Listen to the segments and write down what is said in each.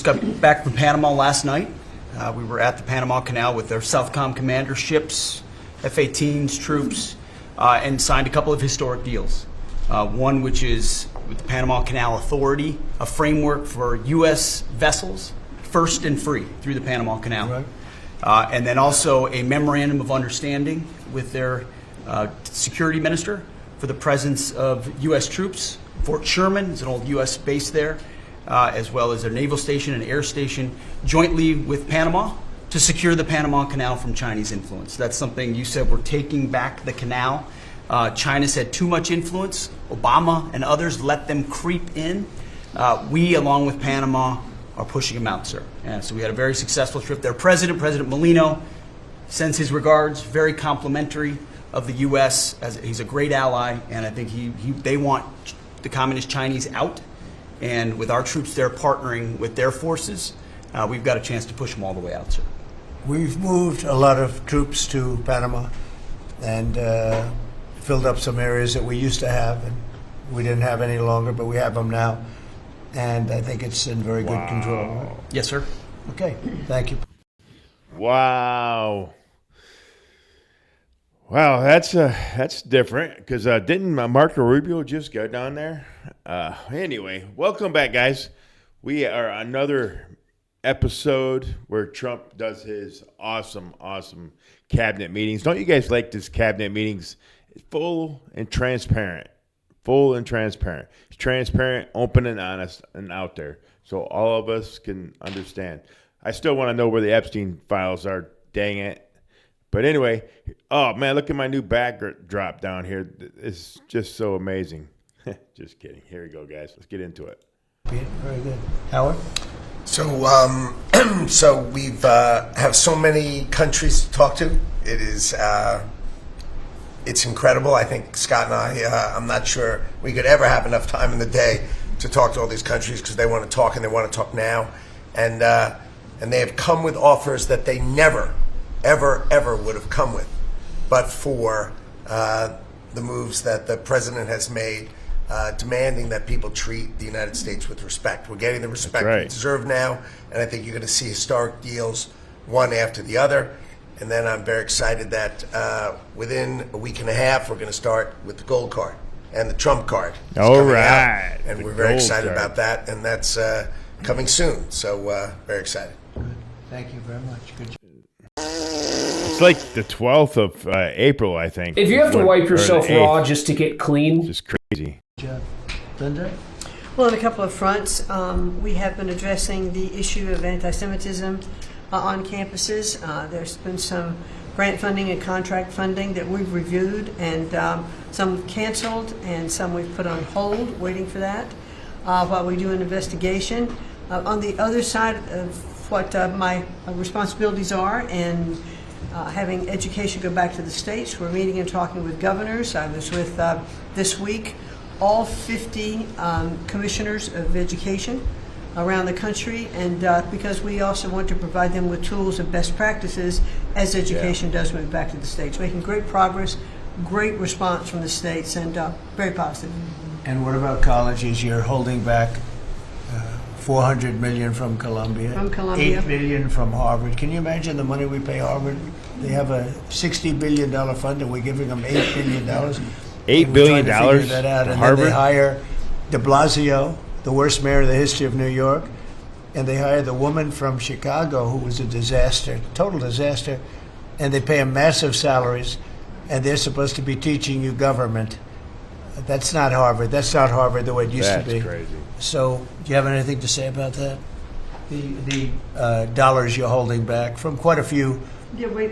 got back from Panama last night. We were at the Panama Canal with their Southcom commander ships, F-18s, troops, and signed a couple of historic deals. One which is with the Panama Canal Authority, a framework for U.S. vessels, first and free through the Panama Canal. Right. And then also a memorandum of understanding with their security minister for the presence of U.S. troops. Fort Sherman is an old U.S. base there, as well as their naval station and air station, jointly with Panama to secure the Panama Canal from Chinese influence. That's something you said, we're taking back the canal. China's had too much influence. Obama and others let them creep in. We, along with Panama, are pushing them out, sir. And so we had a very successful trip. Their president, President Molino, sends his regards, very complimentary of the U.S. as he's a great ally, and I think they want the communist Chinese out. And with our troops there partnering with their forces, we've got a chance to push them all the way out, sir. We've moved a lot of troops to Panama and filled up some areas that we used to have, and we didn't have any longer, but we have them now. And I think it's in very good control. Right? Yes, sir. Okay, thank you. Wow. Wow, that's different, because didn't Marco Rubio just go down there? Anyway, welcome back, guys. We are another episode where Trump does his awesome cabinet meetings. Don't you guys like this cabinet meetings? It's full and transparent. It's transparent, open and honest, and out there, so all of us can understand. I still want to know where the Epstein files are. Dang it. But anyway, oh man, look at my new backdrop down here. It's just so amazing. Just kidding. Here we go, guys. Let's get into it. Very good. Howard? So, so we've have so many countries to talk to. It is, it's incredible. I think Scott and I, I'm not sure we could ever have enough time in the day to talk to all these countries, because they want to talk and they want to talk now, and they have come with offers that they never, ever would have come with, but for the moves that the president has made, demanding that people treat the United States with respect. We're getting the respect we deserve now, and I think you're going to see historic deals, one after the other. And then I'm very excited that within a week and a half, we're going to start with the gold card and the Trump card. All right. And we're very excited about that, and that's coming soon. So very excited. Good. Thank you very much. Good job. It's like the 12th of April, I think. If you have to wipe yourself raw just to get clean. Just crazy. Good job. Linda? Well, on a couple of fronts, we have been addressing the issue of anti-Semitism on campuses. There's been some grant funding and contract funding that we've reviewed, and some we've canceled and some we've put on hold, waiting for that, while we do an investigation. On the other side of what my responsibilities are, and having education go back to the states, we're meeting and talking with governors. I was with, this week, all 50 commissioners of education around the country, and because we also want to provide them with tools and best practices as education does move back to the states. Making great progress, great response from the states, and very positive. And what about colleges? You're holding back $400 million from Columbia, $8 billion from Harvard. Can you imagine the money we pay Harvard? They have a $60 billion fund, and we're giving them $8 billion. $8 billion figure that out, and Harvard? Then they hire de Blasio, the worst mayor in the history of New York, and they hire the woman from Chicago who was a disaster, total disaster, and they pay them massive salaries, and they're supposed to be teaching you government. That's not Harvard. That's not Harvard the way it used to be. That's crazy. So, do you have anything to say about that? The dollars you're holding back from quite a few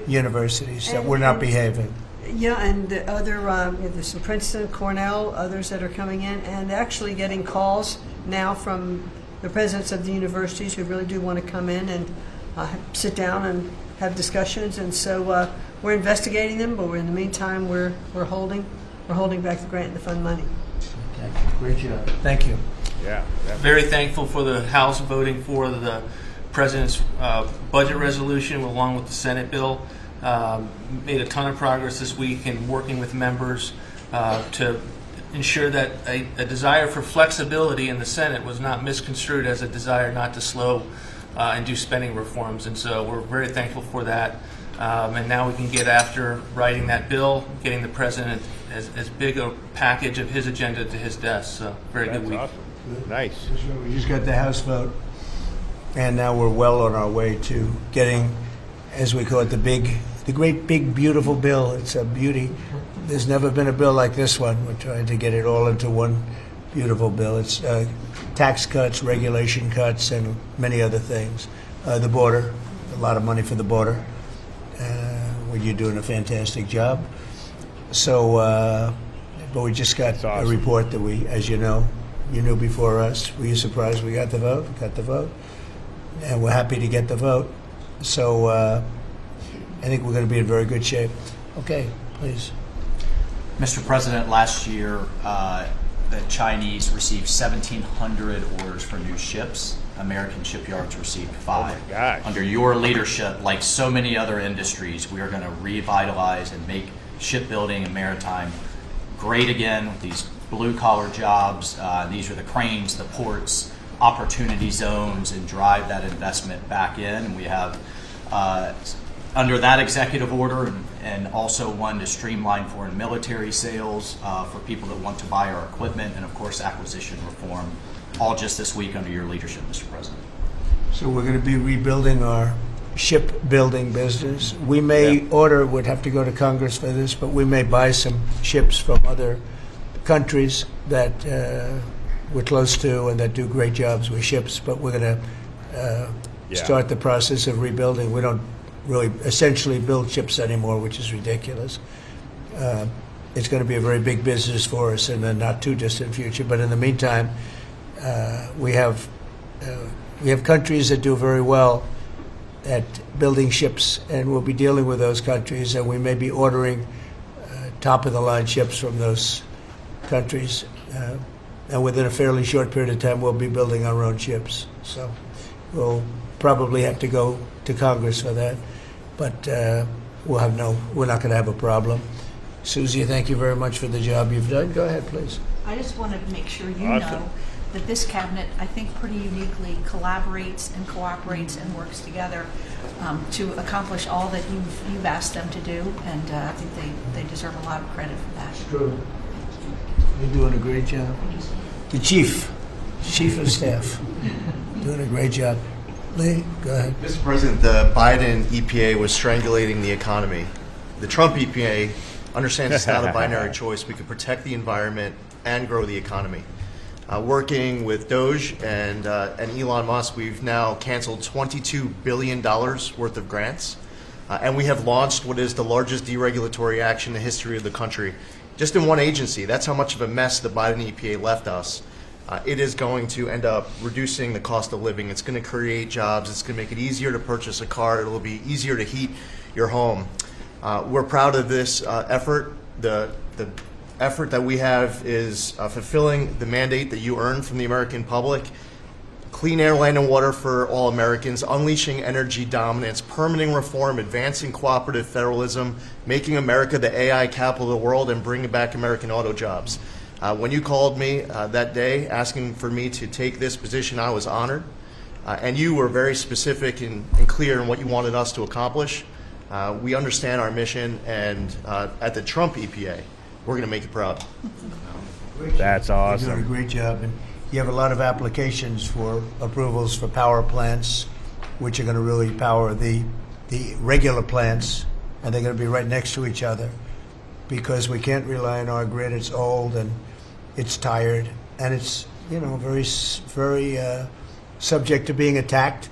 universities that were not behaving. Yeah, and the other, there's some Princeton, Cornell, others that are coming in, and actually getting calls now from the presidents of the universities who really do want to come in and sit down and have discussions. And so we're investigating them, but in the meantime, we're holding back the grant and the fund money. Thank you. Great job. Thank you. Yeah. Very thankful for the House voting for the President's budget resolution along with the Senate bill. Made a ton of progress this week in working with members to ensure that a desire for flexibility in the Senate was not misconstrued as a desire not to slow and do spending reforms. And so we're very thankful for that. And now we can get after writing that bill, getting the president as big a package of his agenda to his desk. So very good week. Awesome. Nice. We just got the House vote, and now we're well on our way to getting, as we call it, the great big beautiful bill. It's a beauty. There's never been a bill like this one. We're trying to get it all into one beautiful bill. It's tax cuts, regulation cuts, and many other things. The border, a lot of money for the border. Well, you're doing a fantastic job. So, but we just got awesome. a report that we, as you know, you knew before us. Were you surprised we got the vote? Got the vote. And we're happy to get the vote. So I think we're going to be in very good shape. Okay, please. Mr. President, last year the Chinese received 1,700 orders for new ships. American shipyards received 5. Oh my gosh. Under your leadership, like so many other industries, we are going to revitalize and make shipbuilding and maritime great again with these blue-collar jobs. These are the cranes, the ports, opportunity zones, and drive that investment back in. And we have, under that executive order, and also one to streamline foreign military sales for people that want to buy our equipment, and of course acquisition reform, all just this week under your leadership, Mr. President. So we're going to be rebuilding our shipbuilding business. We may order, would have to go to Congress for this, but we may buy some ships from other countries that we're close to and that do great jobs with ships, but we're going to start the process of rebuilding. We don't really essentially build ships anymore, which is ridiculous. It's going to be a very big business for us in the not too distant future, but in the meantime, we have countries that do very well at building ships, and we'll be dealing with those countries, and we may be ordering top-of-the-line ships from those countries. And within a fairly short period of time, we'll be building our own ships. So we'll probably have to go to Congress for that, but we're not going to have a problem. Susie, thank you very much for the job you've done. Go ahead, please. I just wanted to make sure you Awesome. know that this cabinet, I think, pretty uniquely collaborates and cooperates and works together to accomplish all that you've asked them to do, and I think they deserve a lot of credit for that. True. You're doing a great job. The chief of staff, doing a great job. Lee, go ahead. Mr. President, the Biden EPA was strangulating the economy. The Trump EPA understands it's not a binary choice. We could protect the environment and grow the economy. Working with Doge and Elon Musk, we've now canceled $22 billion worth of grants. And we have launched what is the largest deregulatory action in the history of the country, just in one agency. That's how much of a mess the Biden EPA left us. It is going to end up reducing the cost of living. It's going to create jobs. It's going to make it easier to purchase a car. It will be easier to heat your home. We're proud of this effort. The effort that we have is fulfilling the mandate that you earned from the American public. Clean air, land, and water for all Americans, unleashing energy dominance, permitting reform, advancing cooperative federalism, making America the AI capital of the world, and bringing back American auto jobs. When you called me that day asking for me to take this position, I was honored. And you were very specific and clear in what you wanted us to accomplish. We understand our mission, and at the Trump EPA, we're going to make you proud. That's You're awesome. doing a great job, and you have a lot of applications for approvals for power plants, which are going to really power the regular plants, and they're going to be right next to each other, because we can't rely on our grid. It's old and it's tired, and it's very subject to being attacked,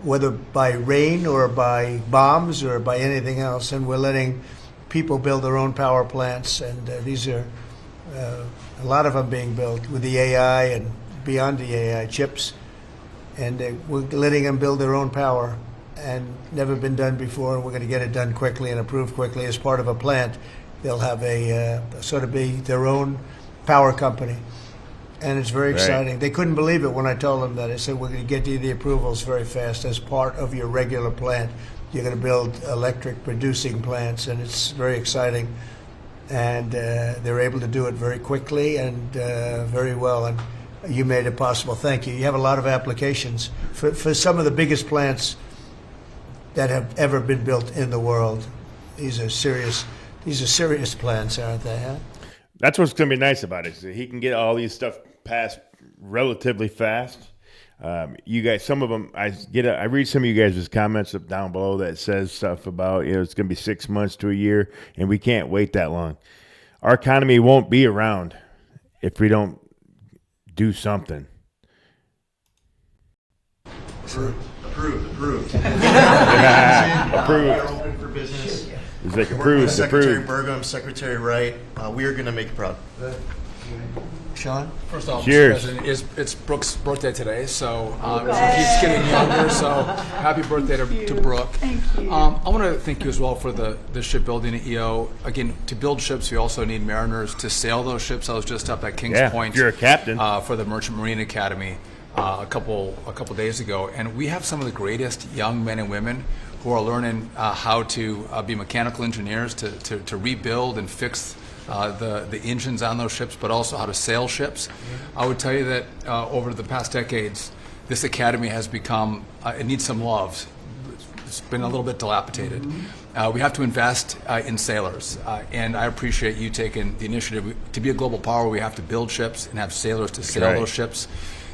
whether by rain or by bombs or by anything else. And we're letting people build their own power plants, and these are a lot of them being built with the AI and beyond the AI chips, and we're letting them build their own power, and never been done before. We're going to get it done quickly and approved quickly as part of a plant. They'll have a sort of be their own power company, and it's very exciting. They couldn't believe it when I told them that. I said, we're going to get you the approvals very fast as part of your regular plant. You're going to build electric producing plants, and it's very exciting. and they're able to do it very quickly and very well. And you made it possible. Thank you. You have a lot of applications for some of the biggest plants that have ever been built in the world. These are serious plants, aren't they? Huh? That's what's going to be nice about it. Is that he can get all these stuff passed relatively fast. You guys, some of them, I read some of you guys' comments up down below that says stuff about, it's going to be 6 months to a year, and we can't wait that long. Our economy won't be around if we don't do something. Approved. Approved. We're open for business. It's like Working with Secretary approved. Burgum, Secretary Wright, we are going to make you proud. Sean? First off, Cheers. Mr. President, it's Brooke's birthday today, so she keeps getting younger, so happy birthday to Brooke. Thank you. I want to thank you as well for the shipbuilding at EO. Again, to build ships, we also need mariners to sail those ships. I was just up at Kings Point. If you're a captain. For the Merchant Marine Academy a couple days ago, and we have some of the greatest young men and women who are learning how to be mechanical engineers, to rebuild and fix the engines on those ships, but also how to sail ships. I would tell you that over the past decades, this academy has become, it needs some love. It's been a little bit dilapidated. We have to invest in sailors, and I appreciate you taking the initiative. To be a global power, we have to build ships and have sailors to sail those ships.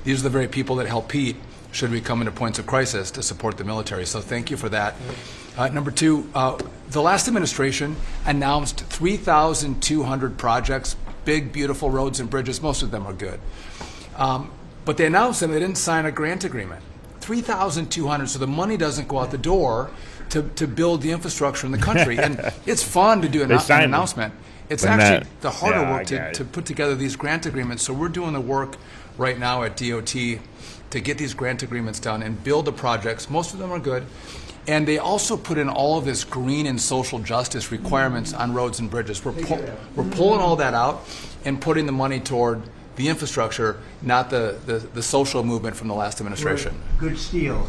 These are the very people that help Pete should we come into points of crisis to support the military. So thank you for that. Number two, the last administration announced 3,200 projects, big, beautiful roads and bridges. Most of them are good. But they announced them, they didn't sign a grant agreement. 3,200, so the money doesn't go out the door to build the infrastructure in the country. And it's fun to do an announcement. It's actually the harder work to put together these grant agreements. So we're doing the work right now at DOT to get these grant agreements done and build the projects. Most of them are good. And they also put in all of this green and social justice requirements on roads and bridges. We're pulling all that out and putting the money toward the infrastructure, not the social movement from the last administration. Good steel,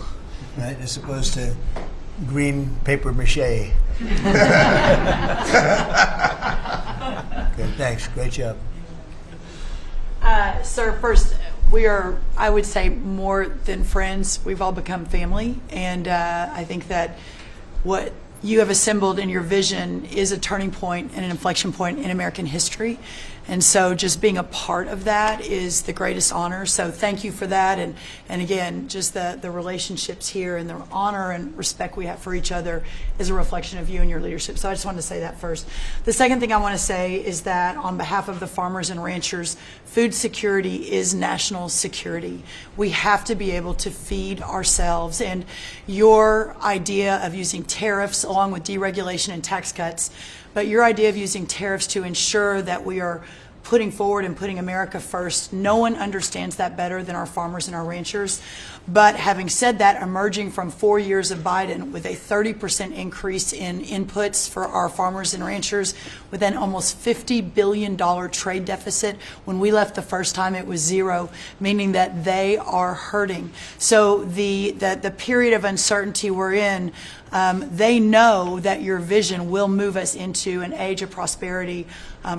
right, as opposed to green paper mache. Good, thanks. Great job. Sir, first, we are, I would say, more than friends. We've all become family, and I think that what you have assembled in your vision is a turning point and an inflection point in American history. And so just being a part of that is the greatest honor. So thank you for that. And again, just the relationships here and the honor and respect we have for each other is a reflection of you and your leadership. So I just wanted to say that first. The second thing I want to say is that on behalf of the farmers and ranchers, food security is national security. We have to be able to feed ourselves. And your idea of using tariffs along with deregulation and tax cuts, but your idea of using tariffs to ensure that we are putting forward and putting America first, no one understands that better than our farmers and our ranchers. But having said that, emerging from 4 years of Biden with a 30% increase in inputs for our farmers and ranchers, with an almost $50 billion trade deficit. When we left the first time, it was zero, meaning that they are hurting. So the period of uncertainty we're in, they know that your vision will move us into an age of prosperity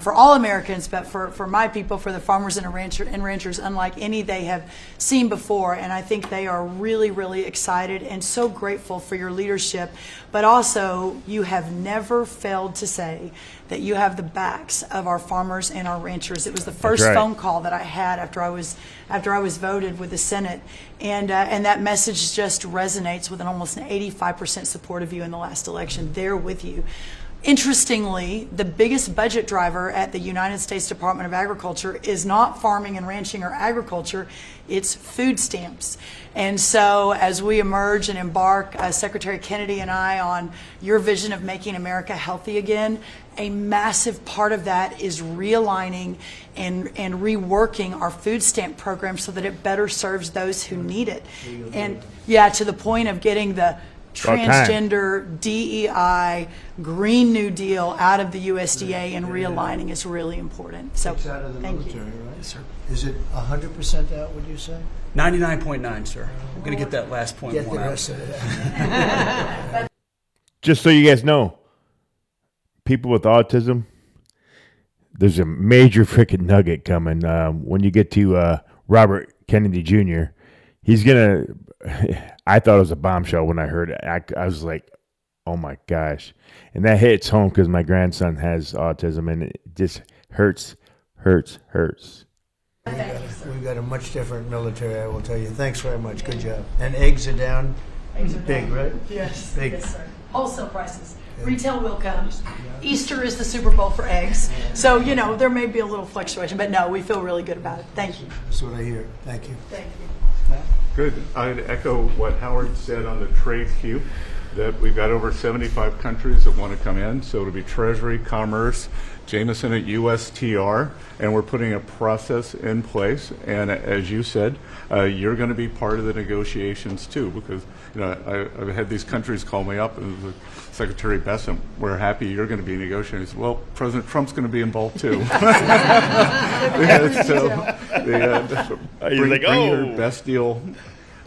for all Americans, but for my people, for the farmers and ranchers, unlike any they have seen before. And I think they are really, really excited and so grateful for your leadership. But also, you have never failed to say that you have the backs of our farmers and our ranchers. It was the first phone call that I had after I was voted with the Senate, and that message just resonates with almost an 85% support of you in the last election. They're with you. Interestingly, the biggest budget driver at the United States Department of Agriculture is not farming and ranching or agriculture, it's food stamps. And so as we emerge and embark, Secretary Kennedy and I, on your vision of making America healthy again, a massive part of that is realigning and reworking our food stamp program so that it better serves those who need it. And yeah, to the point of getting the transgender, DEI, Green New Deal out of the USDA and realigning is really important. So It's out of the thank military, you. right? Yes, sir. Is it 100% out, would you say? 99.9, sir. I'm going to get that last point Get the one out. rest of it. Just so you guys know, people with autism, there's a major freaking nugget coming when you get to Robert Kennedy Jr. He's gonna. I thought it was a bombshell when I heard it. I was like, oh my gosh, and that hits home because my grandson has autism, and it just hurts. We've got a much different military, I will tell you. Thanks very much. Good job. And eggs are down. Eggs are big, down. right? Yes. Big. Yes, sir. Wholesale prices. Retail will come. Easter is the Super Bowl for eggs. So, there may be a little fluctuation, but no, we feel really good about it. Thank you. That's what I hear. Thank you. Thank you. Good. I'd echo what Howard said on the trade queue, that we've got over 75 countries that want to come in. So it'll be Treasury, Commerce, Jameson at USTR, and we're putting a process in place. And as you said, you're going to be part of the negotiations too, because I've had these countries call me up and the Secretary Bessent, we're happy you're going to be negotiating. I said, well, President Trump's going to be involved too. Bring your best deal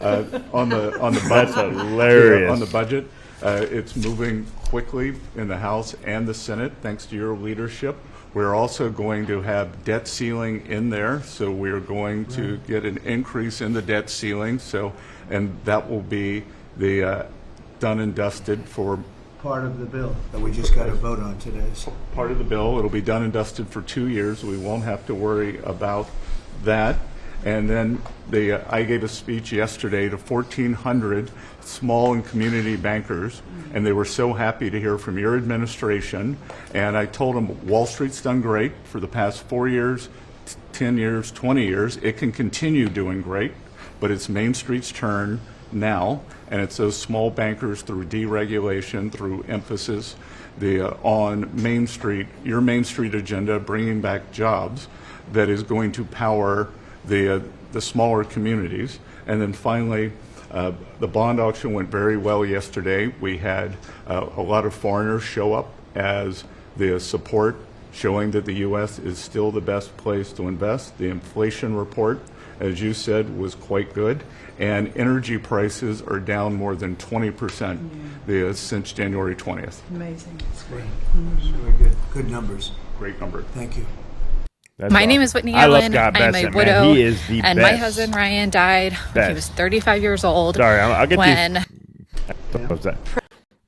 on the budget. That's hilarious. On the budget. It's moving quickly in the House and the Senate, thanks to your leadership. We're also going to have debt ceiling in there, so we're going to get an increase in the debt ceiling. And that will be the done and dusted for part of the bill that we just got to vote on today. Part of the bill. It'll be done and dusted for 2 years. We won't have to worry about that. And then I gave a speech yesterday to 1,400 small and community bankers, and they were so happy to hear from your administration. And I told them Wall Street's done great for the past 4 years, 10 years, 20 years. It can continue doing great, but it's Main Street's turn now, and it's those small bankers through deregulation, through emphasis on Main Street, your Main Street agenda, bringing back jobs, that is going to power the smaller communities. And then finally, the bond auction went very well yesterday. We had a lot of foreigners show up as the support, showing that the U.S. is still the best place to invest. The inflation report, as you said, was quite good. And energy prices are down more than 20% since January 20th. Amazing. That's great. Really good. Good numbers. Great number. Thank you. My name is Whitney Allen. I'm a widow, man. He is the and best. my husband Ryan died when he was 35 years old. Sorry, I'll get when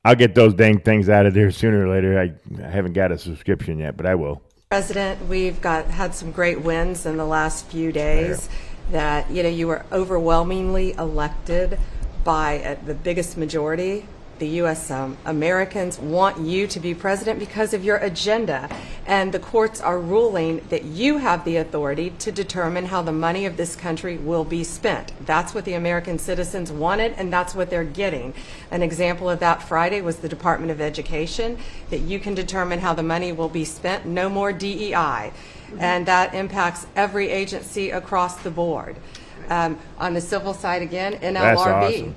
I'll get those dang things out of there sooner or later. I haven't got a subscription yet, but I will. President, we've had some great wins in the last few days. That you were overwhelmingly elected by the biggest majority. The U.S. Americans want you to be president because of your agenda, and the courts are ruling that you have the authority to determine how the money of this country will be spent. That's what the American citizens wanted, and that's what they're getting. An example of that Friday was the Department of Education, that you can determine how the money will be spent. No more DEI, and that impacts every agency across the board. On the civil side again, NLRB. That's awesome.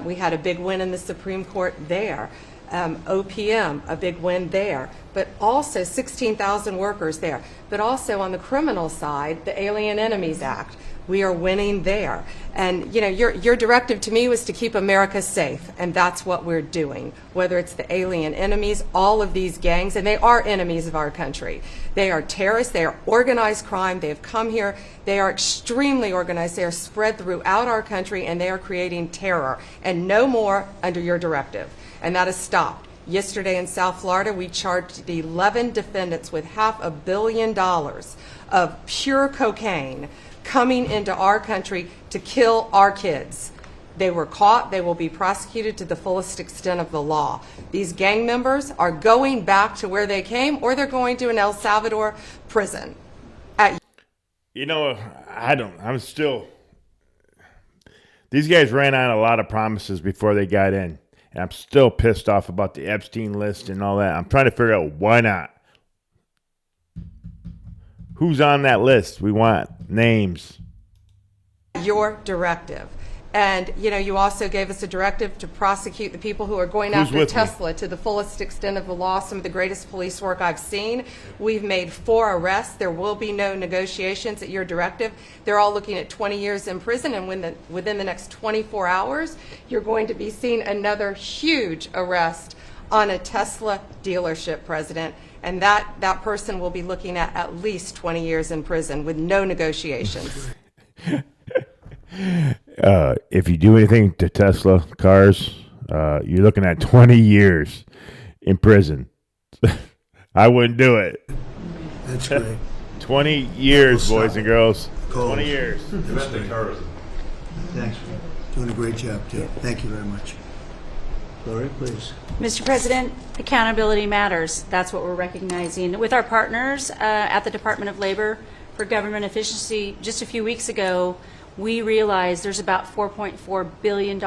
We had a big win in the Supreme Court there. OPM, a big win there. But also 16,000 workers there. But also on the criminal side, the Alien Enemies Act. We are winning there. And your directive to me was to keep America safe, and that's what we're doing. Whether it's the alien enemies, all of these gangs, and they are enemies of our country. They are terrorists, they are organized crime, they have come here, they are extremely organized, they are spread throughout our country, and they are creating terror. And no more under your directive. And that has stopped. Yesterday in South Florida, we charged 11 defendants with $500 million of pure cocaine coming into our country to kill our kids. They were caught. They will be prosecuted to the fullest extent of the law. These gang members are going back to where they came, or they're going to an El Salvador prison. I'm still... These guys ran on a lot of promises before they got in. And I'm still pissed off about the Epstein list and all that. I'm trying to figure out why not. Who's on that list? We want names. Your directive. And, you also gave us a directive to prosecute the people who are going after Tesla to the fullest extent of the law, some of the greatest police work I've seen. We've made 4 arrests. There will be no negotiations at your directive. They're all looking at 20 years in prison, and within the next 24 hours, you're going to be seeing another huge arrest on a Tesla dealership, President. and that person will be looking at least 20 years in prison with no negotiations. If you do anything to Tesla cars, you're looking at 20 years in prison. I wouldn't do it. That's great. 20 years, boys and girls. Cool. 20 years. Thanks. Doing a great job, too. Thank you very much. Lori, please. Mr. President, accountability matters. That's what we're recognizing. With our partners at the Department of Labor for Government Efficiency, just a few weeks ago, we realized there's about $4.4 billion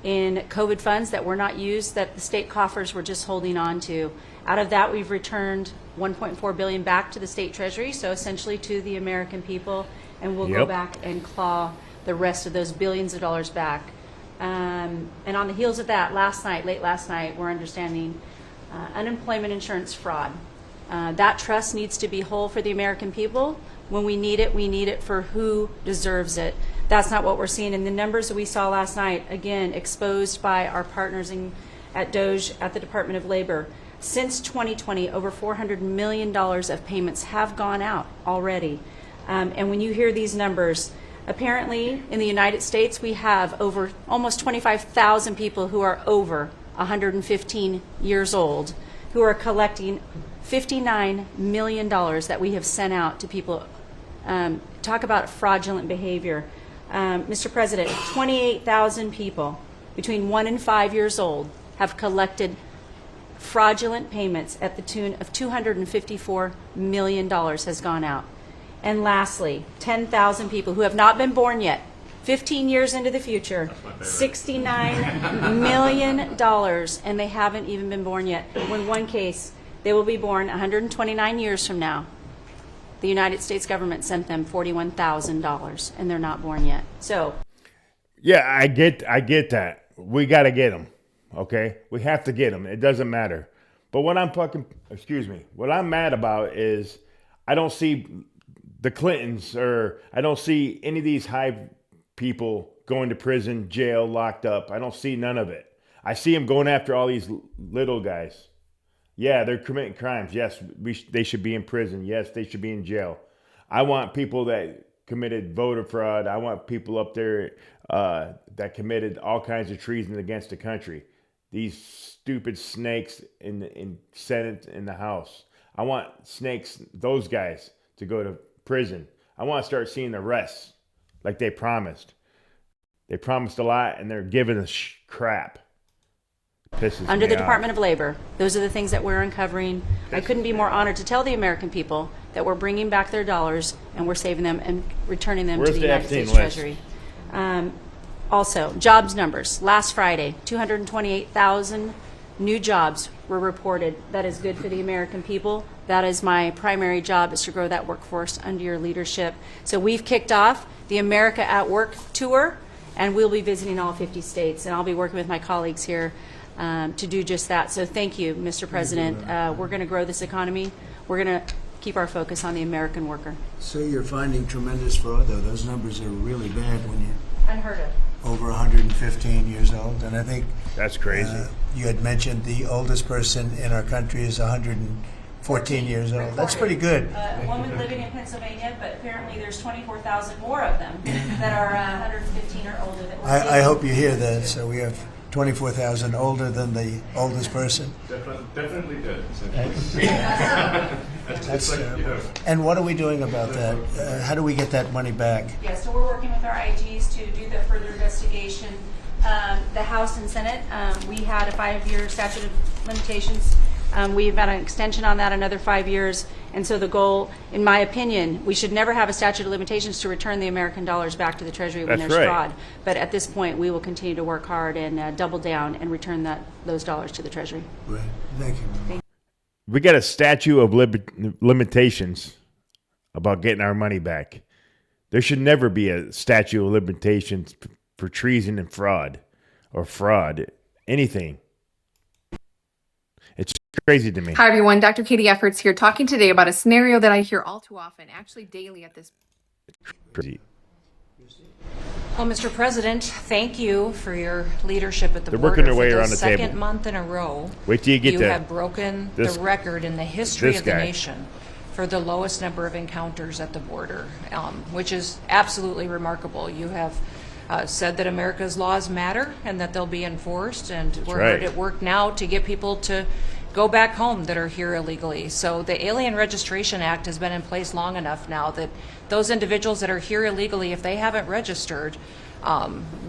in COVID funds that were not used, that the state coffers were just holding on to. Out of that, we've returned $1.4 billion back to the state treasury, so essentially to the American people, and we'll go back and claw the rest of those billions of dollars back. And on the heels of that, late last night, we're understanding unemployment insurance fraud. That trust needs to be whole for the American people. When we need it for who deserves it. That's not what we're seeing. And the numbers that we saw last night, again, exposed by our partners at DOGE, at the Department of Labor. Since 2020, over $400 million of payments have gone out already. And when you hear these numbers, apparently in the United States, we have over almost 25,000 people who are over 115 years old who are collecting $59 million that we have sent out to people. Talk about fraudulent behavior. Mr. President, 28,000 people between 1 and 5 years old have collected fraudulent payments at the tune of $254 million has gone out. And lastly, 10,000 people who have not been born yet, 15 years into the future, $69 million, and they haven't even been born yet. In one case, they will be born 129 years from now. The United States government sent them $41,000, and they're not born yet. So, yeah, I get that. We got to get them. Okay, we have to get them. It doesn't matter. But what what I'm mad about is I don't see the Clintons, or I don't see any of these high people going to prison, jail, locked up. I don't see none of it. I see them going after all these little guys. Yeah, they're committing crimes. Yes, they should be in prison. Yes, they should be in jail. I want people that committed voter fraud. I want people up there that committed all kinds of treason against the country. These stupid snakes in Senate and the House. I want snakes, those guys, to go to prison. I want to start seeing arrests like they promised. They promised a lot, and they're giving us crap. Under the Department of Labor, those are the things that we're uncovering. I couldn't be more honored to tell the American people that we're bringing back their dollars and we're saving them and returning them to the United States Treasury. Also, jobs numbers. Last Friday, 228,000 new jobs were reported. That is good for the American people. That is my primary job, is to grow that workforce under your leadership. So we've kicked off the America at Work tour, and we'll be visiting all 50 states, and I'll be working with my colleagues here to do just that. So thank you, Mr. President. We're going to grow this economy. We're going to keep our focus on the American worker. So you're finding tremendous fraud, though. Those numbers are really bad when you're unheard of. Over 115 years old. And I think that's crazy. You had mentioned the oldest person in our country is 114 years old. That's pretty good. A woman living in Pennsylvania, but apparently there's 24,000 more of them that are 115 or older. That I hope you hear that. So we have 24,000 older than the oldest person. Definitely good. That's terrible. And what are we doing about that? How do we get that money back? Yeah, so we're working with our IGs to do the further investigation. The House and Senate, we had a 5-year statute of limitations. We've had an extension on that, another 5 years. And so the goal, in my opinion, we should never have a statute of limitations to return the American dollars back to the Treasury when there's fraud. But at this point, we will continue to work hard and double down and return those dollars to the Treasury. Right. Thank you. We got a statute of limitations about getting our money back. There should never be a statute of limitations for treason and fraud, or anything. It's crazy to me. Hi, everyone. Dr. Katie Efforts here, talking today about a scenario that I hear all too often, actually daily at this. Crazy. Well, Mr. President, thank you for your leadership at the They're border. working their way for around the the table. second month in a row. Wait till you get You to have broken this- the record in the history this of the guy. nation for the lowest number of encounters at the border, which is absolutely remarkable. You have said that America's laws matter and that they'll be enforced, and we're hard at work now to get people to go back home that are here illegally. So the Alien Registration Act has been in place long enough now that those individuals that are here illegally, if they haven't registered,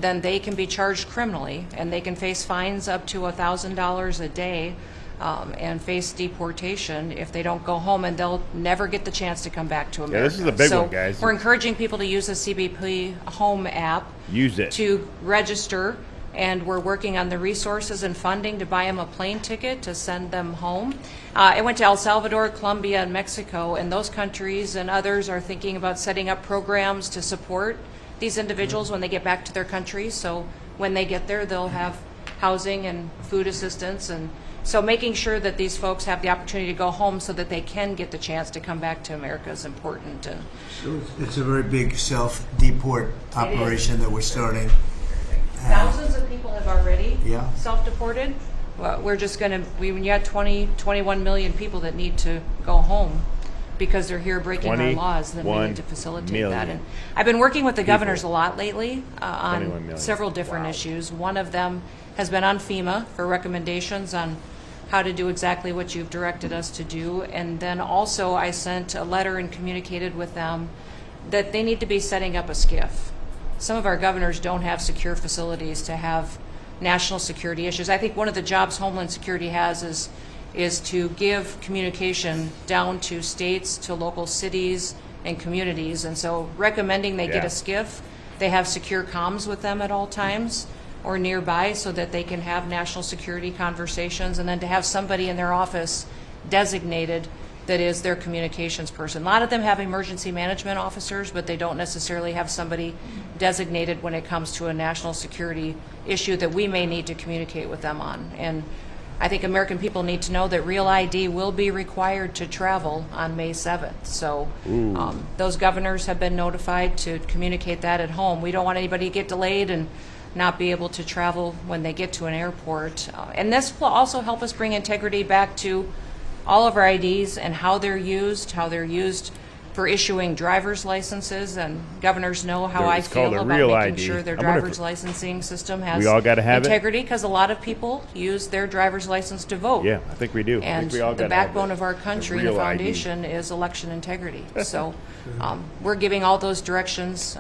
then they can be charged criminally, and they can face fines up to $1,000 a day and face deportation if they don't go home, and they'll never get the chance to come back to America. Yeah, this is a big so one, guys. We're encouraging people to use the CBP Home app. Use it. To register, and we're working on the resources and funding to buy them a plane ticket to send them home. I went to El Salvador, Colombia, and Mexico, and those countries and others are thinking about setting up programs to support these individuals when they get back to their countries. So when they get there, they'll have housing and food assistance, and so making sure that these folks have the opportunity to go home so that they can get the chance to come back to America is important. And So it's a very big self-deport operation that we're starting. thousands of people have already Yeah. self-deported. Well, we're just going to, when you have 21 million people that need to go home because they're here breaking our laws, then we need to facilitate that. And I've been working with the governors a lot lately on several different issues. One of them has been on FEMA for recommendations on how to do exactly what you've directed us to do. And then also I sent a letter and communicated with them that they need to be setting up a SCIF. Some of our governors don't have secure facilities to have national security issues. I think one of the jobs Homeland Security has is to give communication down to states, to local cities and communities. And so recommending they get a SCIF, they have secure comms with them at all times or nearby so that they can have national security conversations, and then to have somebody in their office designated that is their communications person. A lot of them have emergency management officers, but they don't necessarily have somebody designated when it comes to a national security issue that we may need to communicate with them on. And I think American people need to know that Real ID will be required to travel on May 7th. So those governors have been notified to communicate that at home. We don't want anybody to get delayed and not be able to travel when they get to an airport. And this will also help us bring integrity back to all of our IDs and how they're used for issuing driver's licenses, and governors know how I feel about making sure their driver's licensing system has integrity, because a lot of people use their driver's license to vote. Yeah, I think we do. And the backbone of our country, the foundation, is election integrity. So we're giving all those directions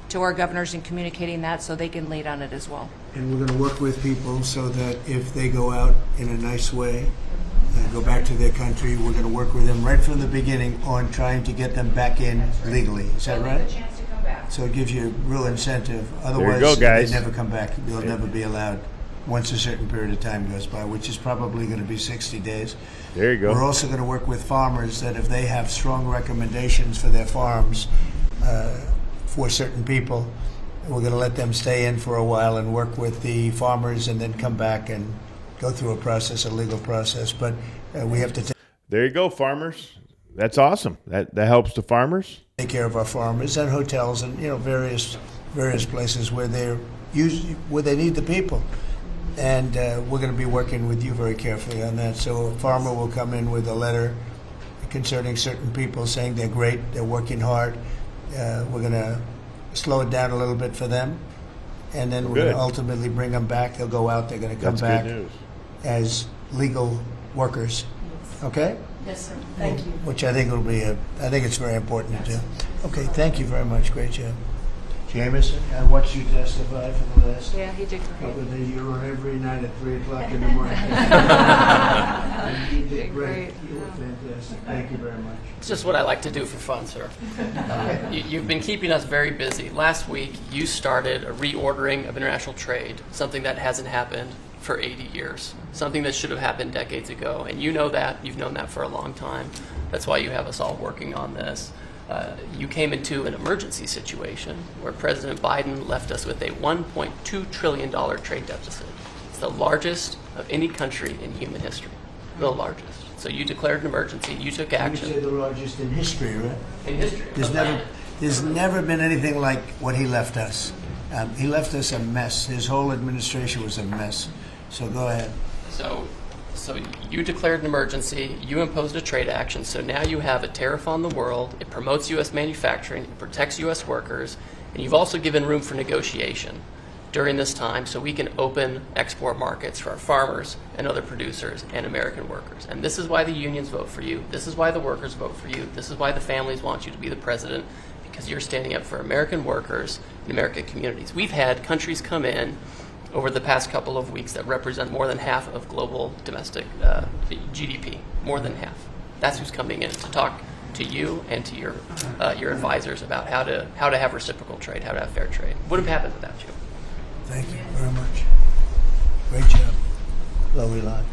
to our governors and communicating that so they can lead on it as well. And we're going to work with people so that if they go out in a nice way, go back to their country, we're going to work with them right from the beginning on trying to get them back in legally. Is that right? So it gives you real incentive. Otherwise, they never come back. They'll never be allowed once a certain period of time goes by, which is probably going to be 60 days. There you go. We're also going to work with farmers that if they have strong recommendations for their farms for certain people, we're going to let them stay in for a while and work with the farmers and then come back and go through a process, a legal process. But we have to there you go, farmers. That's awesome. That helps the farmers. Take care of our farmers and hotels and various places where they need the people. And we're going to be working with you very carefully on that. So a farmer will come in with a letter concerning certain people saying they're great, they're working hard. We're going to slow it down a little bit for them, and then we're going to ultimately bring them back. They'll go out. They're going to come back as legal workers. Okay? Yes, sir. Thank you. Which I think will be I think it's very important to do. Okay, thank you very much. Great job. Jameson, I watched you testify for the last he did couple of days. You were on every night at 3 o'clock in the morning. You did great. You were fantastic. Thank you very much. It's just what I like to do for fun, sir. You've been keeping us very busy. Last week, you started a reordering of international trade, something that hasn't happened for 80 years, something that should have happened decades ago. And you know that. You've known that for a long time. That's why you have us all working on this. You came into an emergency situation where President Biden left us with a $1.2 trillion trade deficit. It's the largest of any country in human history, the largest. So you declared an emergency, you took action. You say the largest in history, right? In history. There's never been anything like what he left us. He left us a mess. His whole administration was a mess. So go ahead. So you declared an emergency, you imposed a trade action, so now you have a tariff on the world, it promotes U.S. manufacturing, it protects U.S. workers, and you've also given room for negotiation during this time so we can open export markets for our farmers and other producers and American workers. And this is why the unions vote for you, this is why the workers vote for you, this is why the families want you to be the president, because you're standing up for American workers and American communities. We've had countries come in over the past couple of weeks that represent more than half of global domestic GDP, more than half. That's who's coming in to talk to you and to your advisors about how to have reciprocal trade, how to have fair trade. Wouldn't have happened without you. Thank you very much. Great job. Lovely line.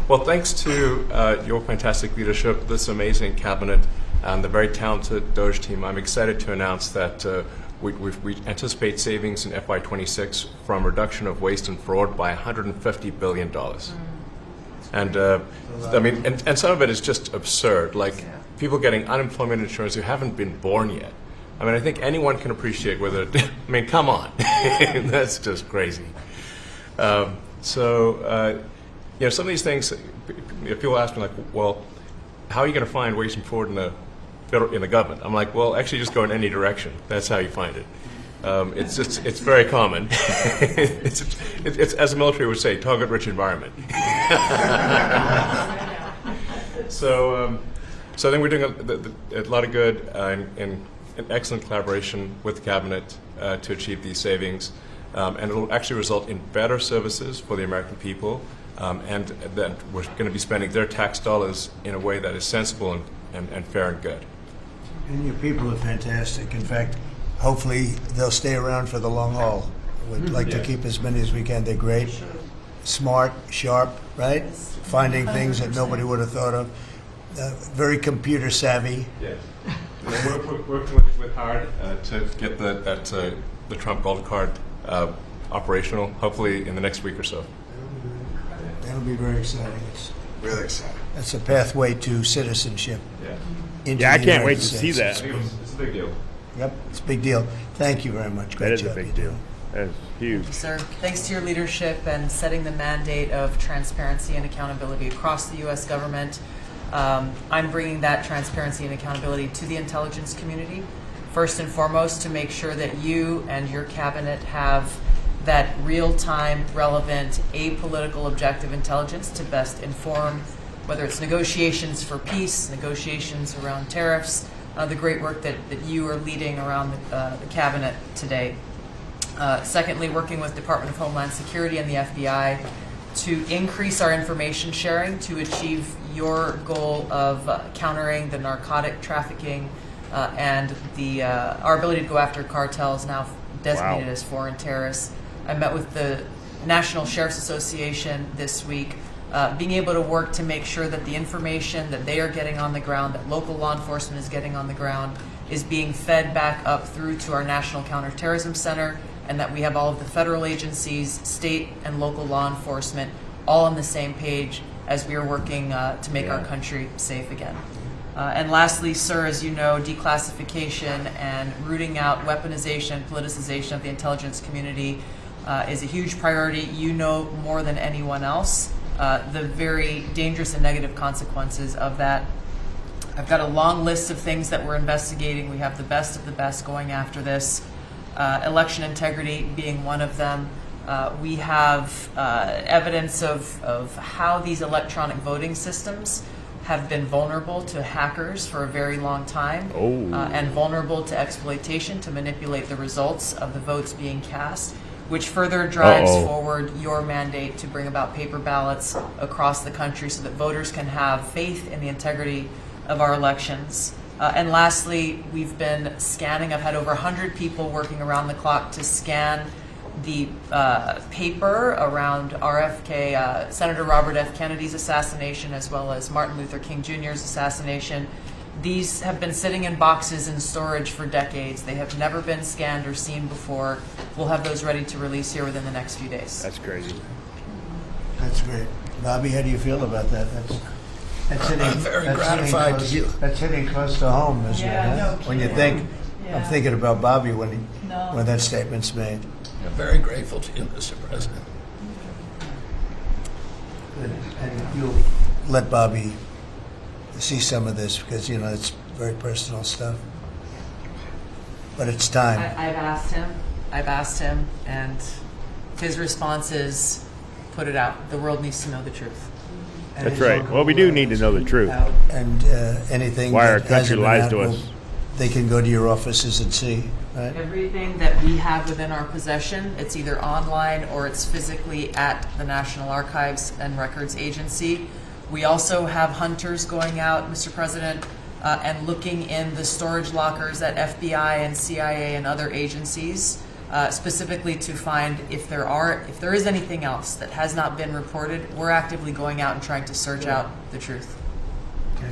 Well, thanks to your fantastic leadership, this amazing cabinet, and the very talented Doge team, I'm excited to announce that we anticipate savings in FY26 from reduction of waste and fraud by $150 billion. And I mean, and some of it is just absurd, like people getting unemployment insurance who haven't been born yet. I mean, I think anyone can appreciate whether, I mean, come on, that's just crazy. So, you know, some of these things, people ask me like, well, how are you going to find waste and fraud in the government? I'm like, well, actually just go in any direction. That's how you find it. It's very common. it's as the military would say, target-rich environment. So I think we're doing a lot of good in excellent collaboration with the cabinet to achieve these savings, and it will actually result in better services for the American people, and that we're going to be spending their tax dollars in a way that is sensible and fair and good. And your people are fantastic. In fact, hopefully they'll stay around for the long haul. We'd like to keep as many as we can. They're great, smart, sharp, right? Finding things that nobody would have thought of. Very computer savvy. Yes. We're working with hard to get the Trump Gold Card operational, hopefully in the next week or so. That'll be very exciting. It's really exciting. That's a pathway to citizenship. Yeah, I can't wait to see that. It's a big deal. Yep, it's a big deal. Thank you very much. Great That is job. a big deal. That is huge. Thank you, sir. Thanks to your leadership and setting the mandate of transparency and accountability across the U.S. government. I'm bringing that transparency and accountability to the intelligence community, first and foremost, to make sure that you and your cabinet have that real-time, relevant, apolitical, objective intelligence to best inform whether it's negotiations for peace, negotiations around tariffs, the great work that you are leading around the cabinet today. Secondly, working with Department of Homeland Security and the FBI to increase our information sharing to achieve your goal of countering the narcotic trafficking and our ability to go after cartels now designated as foreign terrorists. I met with the National Sheriff's Association this week, being able to work to make sure that the information that they are getting on the ground, that local law enforcement is getting on the ground, is being fed back up through to our National Counterterrorism Center, and that we have all of the federal agencies, state and local law enforcement, all on the same page as we are working to make our country safe again. And lastly, sir, as you know, declassification and rooting out weaponization, politicization of the intelligence community is a huge priority. You know more than anyone else the very dangerous and negative consequences of that. I've got a long list of things that we're investigating. We have the best of the best going after this. Election integrity being one of them. We have evidence of how these electronic voting systems have been vulnerable to hackers for a very long time, and vulnerable to exploitation to manipulate the results of the votes being cast, which further drives forward your mandate to bring about paper ballots across the country so that voters can have faith in the integrity of our elections. And lastly, we've been scanning. I've had over 100 people working around the clock to scan the paper around RFK, Senator Robert F. Kennedy's assassination, as well as Martin Luther King Jr.'s assassination. These have been sitting in boxes in storage for decades. They have never been scanned or seen before. We'll have those ready to release here within the next few days. That's crazy. That's great. Bobby, how do you feel about that? That's hitting, I'm very gratified to hear. That's hitting close to home, isn't it? Huh? When you think I'm thinking about Bobby when that statement's made. I'm very grateful to you, Mr. President. And you'll let Bobby see some of this because, it's very personal stuff. But it's time. I've asked him, and his response is, put it out. The world needs to know the truth. That's right. Well, we do need to know the truth. And anything why our that country hasn't been lies out, to us. they can go to your offices and see, right? Everything that we have within our possession, it's either online or it's physically at the National Archives and Records Agency. We also have hunters going out, Mr. President, and looking in the storage lockers at FBI and CIA and other agencies, specifically to find if there is anything else that has not been reported. We're actively going out and trying to search out the truth.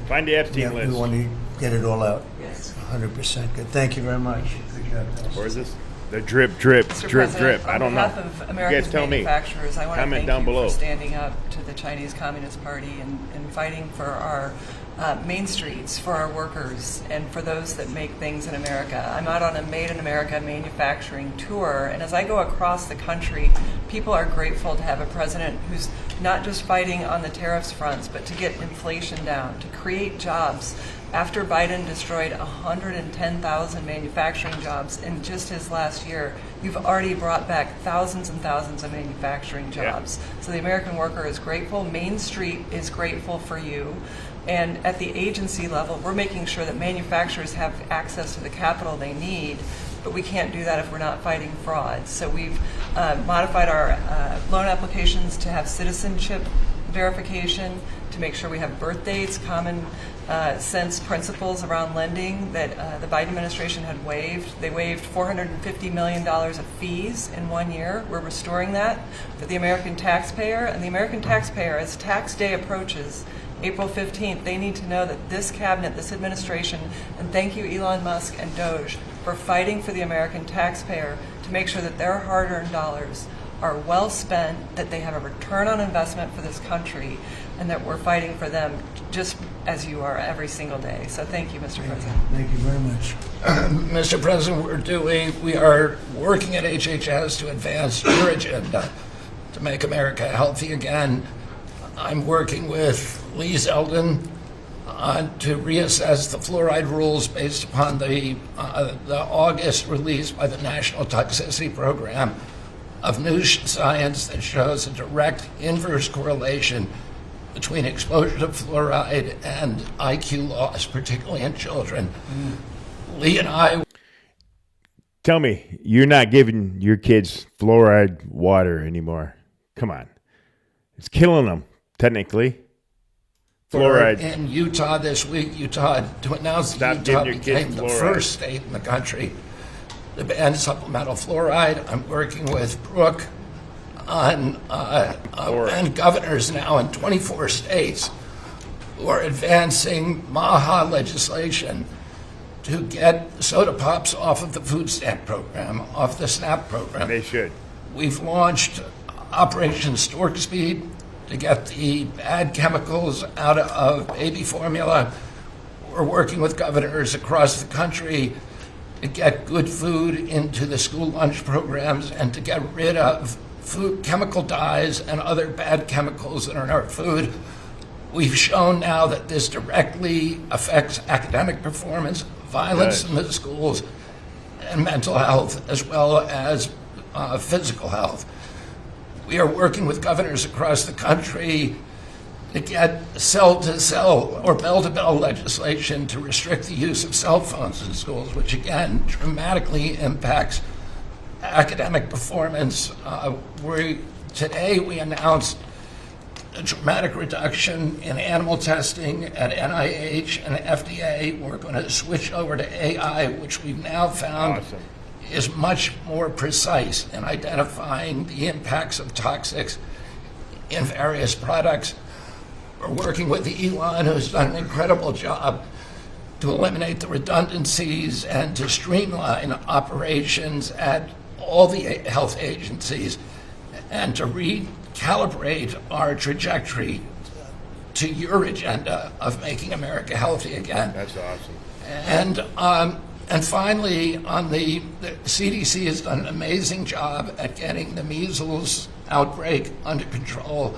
Find the Epstein list. We want to get it all out. Yes. 100% good. Thank you very much. Good job. Or is this the drip, drip, Mr. drip, President, drip? I don't know. On behalf of You America's guys tell me. manufacturers, I want to Comment thank down you below. for standing up to the Chinese Communist Party and fighting for our main streets, for our workers, and for those that make things in America. I'm out on a Made in America manufacturing tour, and as I go across the country, people are grateful to have a president who's not just fighting on the tariffs fronts, but to get inflation down, to create jobs. After Biden destroyed 110,000 manufacturing jobs in just his last year, you've already brought back thousands and thousands of manufacturing jobs. So the American worker is grateful. Main Street is grateful for you. And at the agency level, we're making sure that manufacturers have access to the capital they need, but we can't do that if we're not fighting fraud. So we've modified our loan applications to have citizenship verification, to make sure we have birth dates, common sense principles around lending that the Biden administration had waived. They waived $450 million of fees in 1 year. We're restoring that for the American taxpayer. And the American taxpayer, as tax day approaches, April 15th, they need to know that this cabinet, this administration, and thank you Elon Musk and Doge for fighting for the American taxpayer to make sure that their hard-earned dollars are well spent, that they have a return on investment for this country, and that we're fighting for them just as you are every single day. So thank you, Mr. President. Thank you very much. Mr. President, we are working at HHS to advance your agenda to make America healthy again. I'm working with Lee Zeldin to reassess the fluoride rules based upon the August release by the National Toxicity Program of new science that shows a direct inverse correlation between exposure to fluoride and IQ loss, particularly in children. Lee and I... Tell me, you're not giving your kids fluoride water anymore. Come on. It's killing them, technically. Fluoride. In Utah this week, Utah to announce that Utah became the first state in the country to ban supplemental fluoride. I'm working with Brooke on and governors now in 24 states who are advancing MAHA legislation to get soda pops off of the food stamp program, off the SNAP program. They should. We've launched Operation Stork Speed to get the bad chemicals out of baby formula. We're working with governors across the country to get good food into the school lunch programs and to get rid of food chemical dyes and other bad chemicals that are in our food. We've shown now that this directly affects academic performance, violence in the schools, and mental health, as well as physical health. We are working with governors across the country to get cell-to-cell or bell-to-bell legislation to restrict the use of cell phones in schools, which again dramatically impacts academic performance. Today we announced a dramatic reduction in animal testing at NIH and FDA. We're going to switch over to AI, which we've now found is much more precise in identifying the impacts of toxics in various products. We're working with Elon, who's done an incredible job to eliminate the redundancies and to streamline operations at all the health agencies and to recalibrate our trajectory to your agenda of making America healthy again. That's awesome. And And finally, on the CDC has done an amazing job at getting the measles outbreak under control.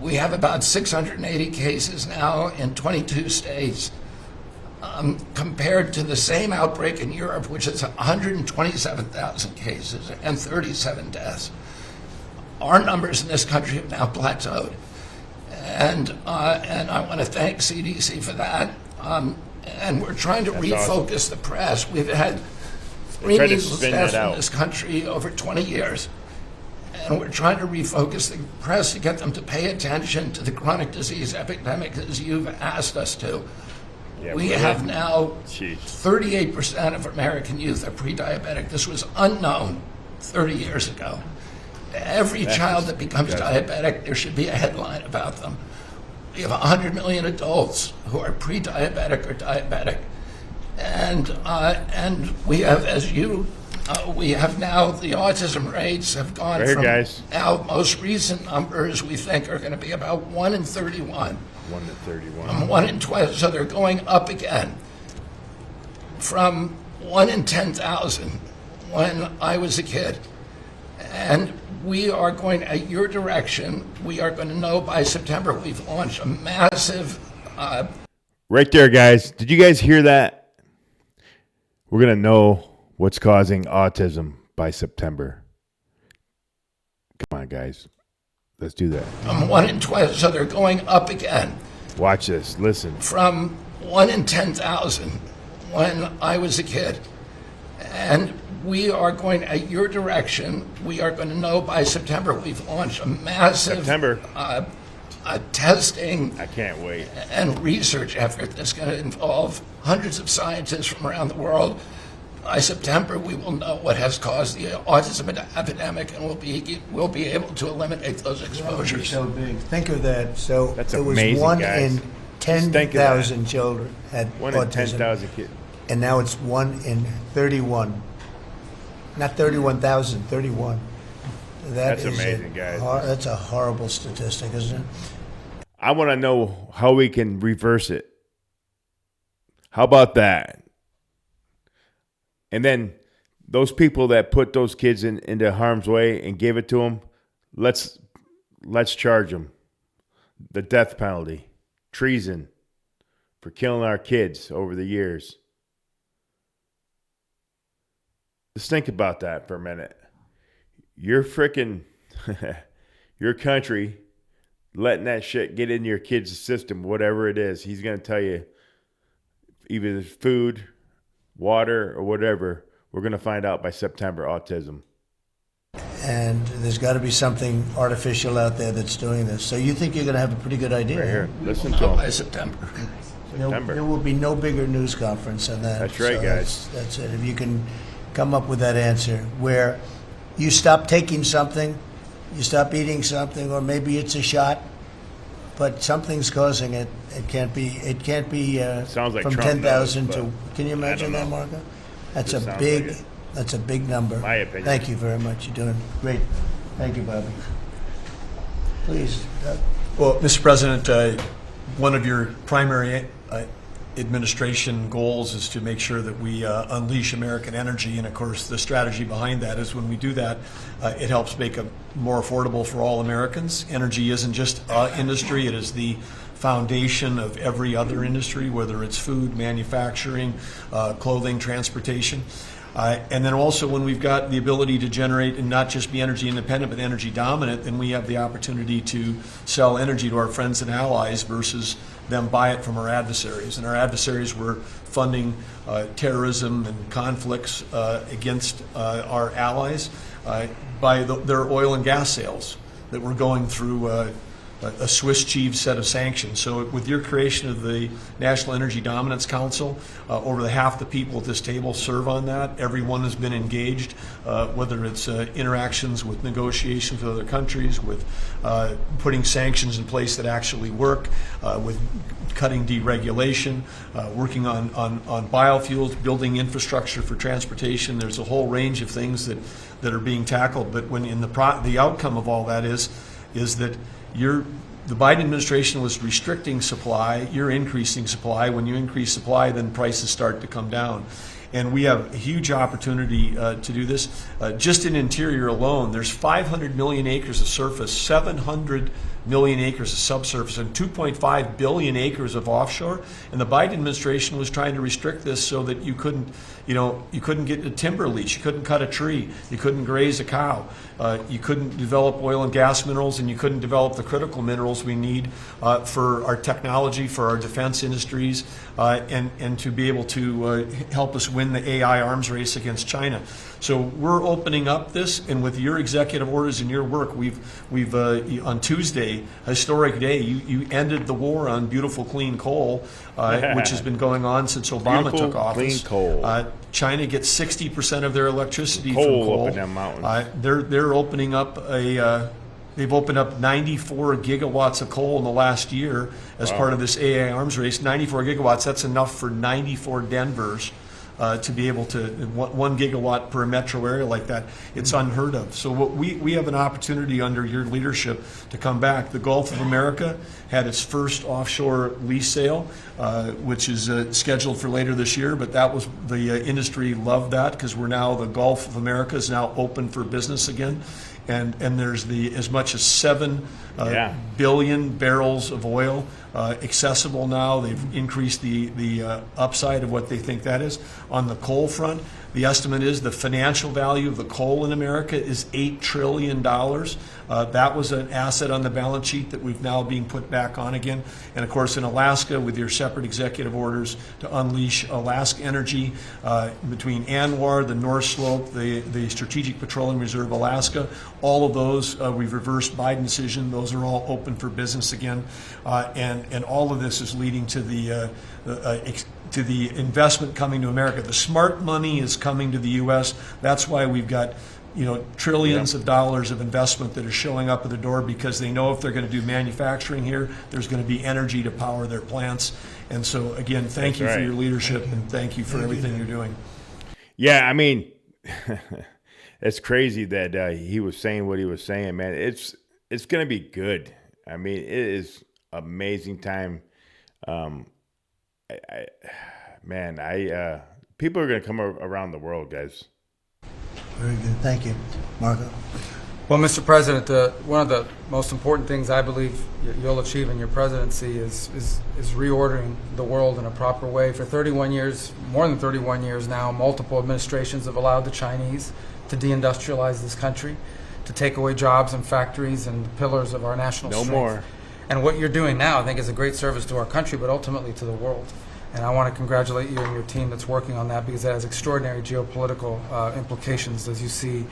We have about 680 cases now in 22 states, compared to the same outbreak in Europe, which is 127,000 cases and 37 deaths. Our numbers in this country have now plateaued. And I want to thank CDC for that. And we're trying to refocus the press. We've had 3 measles deaths in this country over 20 years. And we're trying to refocus the press to get them to pay attention to the chronic disease epidemic as you've asked us to. Yeah, we have now 38% of American youth are pre-diabetic. This was unknown 30 years ago. Every child that becomes diabetic, there should be a headline about them. We have 100 million adults who are pre-diabetic or diabetic. And we have, as you, we have now, the autism rates have gone from our most recent numbers we think are going to be about 1 in 31. 1 in 31. 1 in 12, so they're going up again. From 1 in 10,000 when I was a kid. And we are going, at your direction, we are going to know by September. We've launched a massive... right there, guys. Did you guys hear that? We're going to know what's causing autism by September. Come on, guys. Let's do that. 1 in 12, so they're going up again. Watch this. Listen. From 1 in 10,000 when I was a kid. And we are going, at your direction, we are going to know by September. We've launched a massive testing I can't wait. And research effort that's going to involve hundreds of scientists from around the world. By September, we will know what has caused the autism epidemic, and we'll be able to eliminate those exposures. So big. Think of that. So that's it was amazing, 1 guys. in 10,000 children had 1 autism. in 10,000 kids. And now it's 1 in 31. Not 31,000, 31. That's amazing, guys. That's a horrible statistic, isn't it? I want to know how we can reverse it. How about that? And then those people that put those kids into harm's way and gave it to them, let's charge them. The death penalty, treason for killing our kids over the years. Just think about that for a minute. You're freaking, your country letting that shit get in your kid's system, whatever it is. He's going to tell you either food, water, or whatever. We're going to find out by September, autism. And there's got to be something artificial out there that's doing this. So you think you're going to have a pretty good idea? Right here. Listen to him. By September. There will be no bigger news conference than that. That's right, guys. That's it. If you can come up with that answer where you stop taking something, you stop eating something, or maybe it's a shot, but something's causing it. It can't be. Sounds like from Trump 10,000 knows, to. Can you imagine that, Marco? That's Just a sounds big. like it. That's a big number. My opinion. Thank you very much. You're doing great. Thank you, Bobby. Please. Well, Mr. President, one of your primary administration goals is to make sure that we unleash American energy, and of course the strategy behind that is when we do that, it helps make it more affordable for all Americans. Energy isn't just industry, it is the foundation of every other industry, whether it's food, manufacturing, clothing, transportation. And then also when we've got the ability to generate and not just be energy independent but energy dominant, then we have the opportunity to sell energy to our friends and allies versus them buy it from our adversaries. And our adversaries were funding terrorism and conflicts against our allies by their oil and gas sales that were going through a Swiss cheese set of sanctions. So with your creation of the National Energy Dominance Council, over half the people at this table serve on that. Everyone has been engaged, whether it's interactions with negotiations with other countries, with putting sanctions in place that actually work, with cutting deregulation, working on biofuels, building infrastructure for transportation. There's a whole range of things that are being tackled. But when in the outcome of all that is that the Biden administration was restricting supply, you're increasing supply. When you increase supply, then prices start to come down. and we have a huge opportunity to do this. Just in interior alone, there's 500 million acres of surface, 700 million acres of subsurface, and 2.5 billion acres of offshore. And the Biden administration was trying to restrict this so that you couldn't get a timber lease, you couldn't cut a tree, you couldn't graze a cow, you couldn't develop oil and gas minerals, and you couldn't develop the critical minerals we need for our technology, for our defense industries, and to be able to help us win the AI arms race against China. So we're opening up this, and with your executive orders and your work, we've on Tuesday, historic day, you ended the war on beautiful clean coal, which has been going on since Obama took office. Clean coal. China gets 60% of their electricity Coal from coal. up in them mountains. They're opening up they've opened up 94 gigawatts of coal in the last year as part of this AI arms race. 94 gigawatts, that's enough for 94 Denvers. To be able to 1 gigawatt per metro area like that, it's unheard of. So we have an opportunity under your leadership to come back. The Gulf of America had its first offshore lease sale, which is scheduled for later this year. But that was the industry loved that because the Gulf of America is now open for business again. And there's as much as 7 billion barrels of oil accessible now. They've increased the upside of what they think that is. On the coal front, the estimate is the financial value of the coal in America is $8 trillion. That was an asset on the balance sheet that we've now being put back on again. And of course in Alaska, with your separate executive orders to unleash Alaska energy between ANWR, the North Slope, the Strategic Petroleum Reserve Alaska, all of those we've reversed Biden decision. Those are all open for business again. And all of this is leading to the investment coming to America. The smart money is coming to the U.S. That's why we've got trillions of dollars of investment that are showing up at the door, because they know if they're going to do manufacturing here, there's going to be energy to power their plants. And so again, thank you for your leadership, and thank you for everything you're doing. Yeah, I mean, it's crazy that he was saying what he was saying, man. It's going to be good. I mean, it is amazing time. People are going to come around the world, guys. Very good. Thank you. Marco? Well, Mr. President, one of the most important things I believe you'll achieve in your presidency is reordering the world in a proper way. For 31 years, more than 31 years now, multiple administrations have allowed the Chinese to deindustrialize this country, to take away jobs and factories and the pillars of our national strength. No more. And what you're doing now, I think, is a great service to our country, but ultimately to the world. And I want to congratulate you and your team that's working on that, because it has extraordinary geopolitical implications, as you see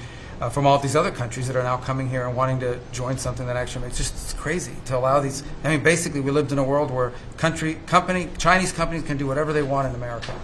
from all these other countries that are now coming here and wanting to join something that actually makes it's crazy to allow these. I mean, basically, we lived in a world where Chinese companies can do whatever they want in America,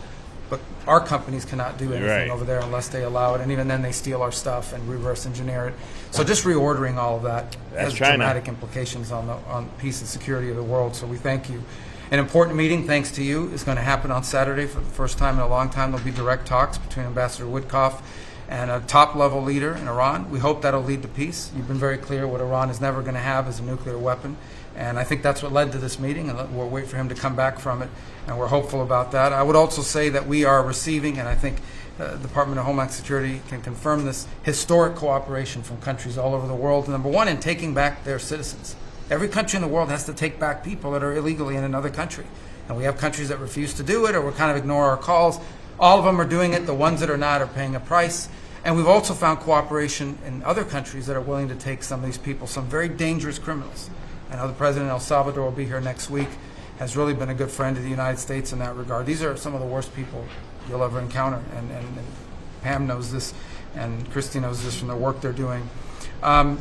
but our companies cannot do anything over there unless they allow it, and even then they steal our stuff and reverse engineer it. So just reordering all of that has dramatic implications on peace and security of the world. So we thank you. An important meeting, thanks to you, is going to happen on Saturday for the first time in a long time. There'll be direct talks between Ambassador Witkoff and a top-level leader in Iran. We hope that'll lead to peace. You've been very clear what Iran is never going to have is a nuclear weapon. And I think that's what led to this meeting, and we'll wait for him to come back from it, and we're hopeful about that. I would also say that we are receiving, and I think the Department of Homeland Security can confirm this, historic cooperation from countries all over the world. Number one, in taking back their citizens. Every country in the world has to take back people that are illegally in another country. And we have countries that refuse to do it, or we kind of ignore our calls. All of them are doing it. The ones that are not are paying a price. And we've also found cooperation in other countries that are willing to take some of these people, some very dangerous criminals. I know the President of El Salvador will be here next week, has really been a good friend of the United States in that regard. These are some of the worst people you'll ever encounter. And Pam knows this, and Christy knows this from the work they're doing. And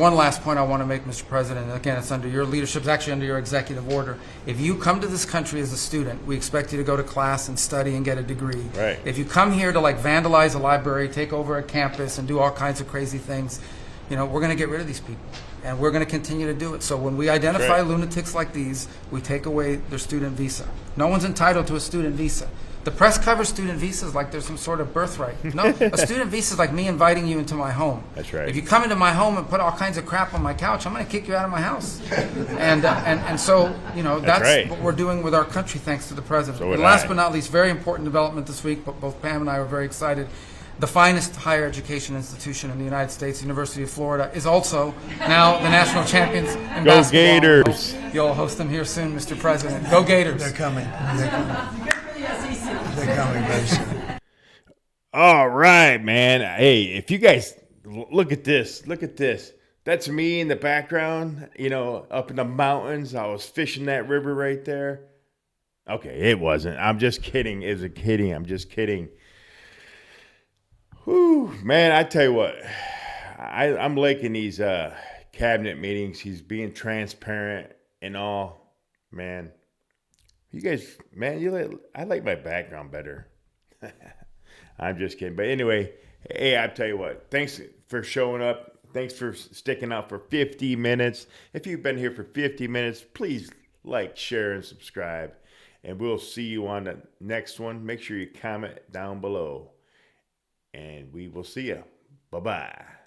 one last point I want to make, Mr. President, and again, it's under your leadership, it's actually under your executive order. If you come to this country as a student, we expect you to go to class and study and get a degree. Right. If you come here to vandalize a library, take over a campus, and do all kinds of crazy things, we're going to get rid of these people. And we're going to continue to do it. So when we identify lunatics like these, we take away their student visa. No one's entitled to a student visa. The press covers student visas like there's some sort of birthright. No, a student visa is like me inviting you into my home. That's right. If you come into my home and put all kinds of crap on my couch, I'm going to kick you out of my house. And so, you know, that's right. what we're doing with our country, thanks to the president. So would and last I. but not least, very important development this week, but both Pam and I were very excited. The finest higher education institution in the United States, University of Florida, is also now the national champions in Go basketball. Gators. You'll host them here soon, Mr. President. Go Gators. They're coming. They're coming. They're coming very soon. All right, man. Hey, if you guys look at this, That's me in the background, you know, up in the mountains. I was fishing that river right there. Okay, it wasn't. I'm just kidding. It was a kidding. I'm just kidding. Whew, man, I tell you what, I'm liking these cabinet meetings. He's being transparent and all. Man, you guys, man, I like my background better. I'm just kidding. But anyway, hey, I tell you what, thanks for showing up. Thanks for sticking out for 50 minutes. If you've been here for 50 minutes, please like, share, and subscribe. And we'll see you on the next one. Make sure you comment down below. And we will see you. Bye-bye.